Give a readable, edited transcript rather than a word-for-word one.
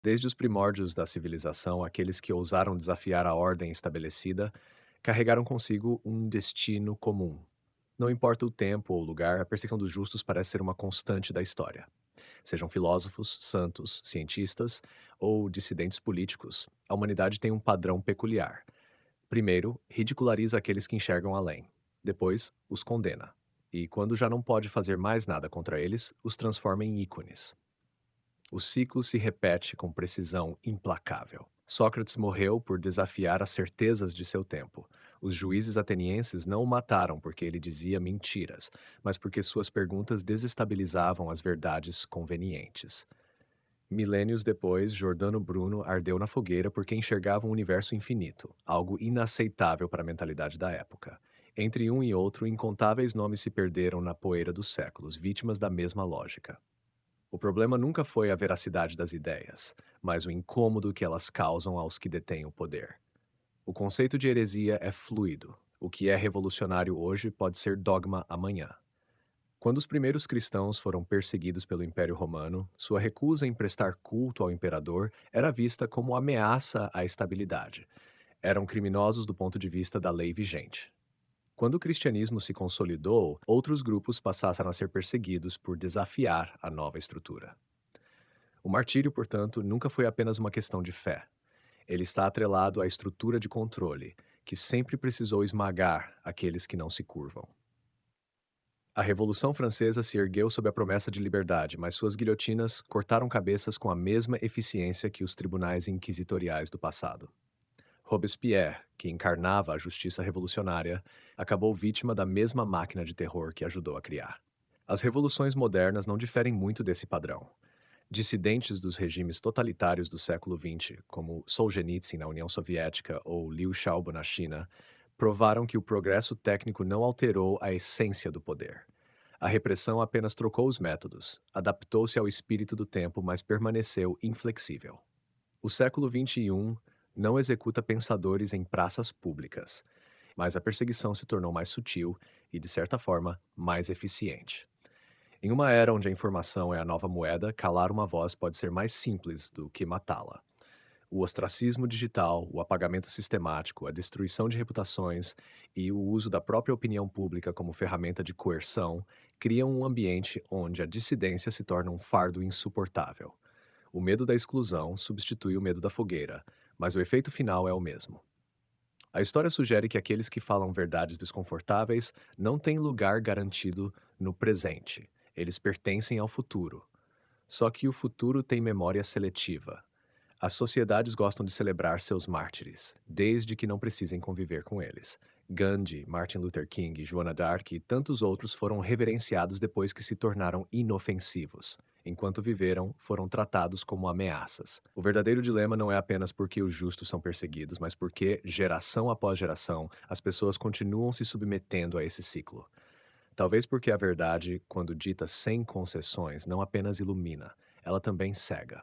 Desde os primórdios da civilização, aqueles que ousaram desafiar a ordem estabelecida carregaram consigo um destino comum. Não importa o tempo ou lugar, a perseguição dos justos parece ser uma constante da história. Sejam filósofos, santos, cientistas ou dissidentes políticos, a humanidade tem um padrão peculiar. Primeiro, ridiculariza aqueles que enxergam além. Depois, os condena. E, quando já não pode fazer mais nada contra eles, os transforma em ícones. O ciclo se repete com precisão implacável. Sócrates morreu por desafiar as certezas de seu tempo. Os juízes atenienses não o mataram porque ele dizia mentiras, mas porque suas perguntas desestabilizavam as verdades convenientes. Milênios depois, Giordano Bruno ardeu na fogueira porque enxergava um universo infinito, algo inaceitável para a mentalidade da época. Entre um e outro, incontáveis nomes se perderam na poeira dos séculos, vítimas da mesma lógica. O problema nunca foi a veracidade das ideias, mas o incômodo que elas causam aos que detêm o poder. O conceito de heresia é fluido. O que é revolucionário hoje pode ser dogma amanhã. Quando os primeiros cristãos foram perseguidos pelo Império Romano, sua recusa em prestar culto ao imperador era vista como ameaça à estabilidade. Eram criminosos do ponto de vista da lei vigente. Quando o cristianismo se consolidou, outros grupos passaram a ser perseguidos por desafiar a nova estrutura. O martírio, portanto, nunca foi apenas uma questão de fé. Ele está atrelado à estrutura de controle, que sempre precisou esmagar aqueles que não se curvam. A Revolução Francesa se ergueu sob a promessa de liberdade, mas suas guilhotinas cortaram cabeças com a mesma eficiência que os tribunais inquisitoriais do passado. Robespierre, que encarnava a justiça revolucionária, acabou vítima da mesma máquina de terror que ajudou a criar. As revoluções modernas não diferem muito desse padrão. Dissidentes dos regimes totalitários do século XX, como Solzhenitsyn na União Soviética ou Liu Xiaobo na China, provaram que o progresso técnico não alterou a essência do poder. A repressão apenas trocou os métodos, adaptou-se ao espírito do tempo, mas permaneceu inflexível. O século XXI não executa pensadores em praças públicas, mas a perseguição se tornou mais sutil e, de certa forma, mais eficiente. Em uma era onde a informação é a nova moeda, calar uma voz pode ser mais simples do que matá-la. O ostracismo digital, o apagamento sistemático, a destruição de reputações e o uso da própria opinião pública como ferramenta de coerção criam um ambiente onde a dissidência se torna um fardo insuportável. O medo da exclusão substitui o medo da fogueira, mas o efeito final é o mesmo. A história sugere que aqueles que falam verdades desconfortáveis não têm lugar garantido no presente. Eles pertencem ao futuro. Só que o futuro tem memória seletiva. As sociedades gostam de celebrar seus mártires, desde que não precisem conviver com eles. Gandhi, Martin Luther King, Joana d'Arc e tantos outros foram reverenciados depois que se tornaram inofensivos. Enquanto viveram, foram tratados como ameaças. O verdadeiro dilema não é apenas porque os justos são perseguidos, mas porque, geração após geração, as pessoas continuam se submetendo a esse ciclo. Talvez porque a verdade, quando dita sem concessões, não apenas ilumina, ela também cega.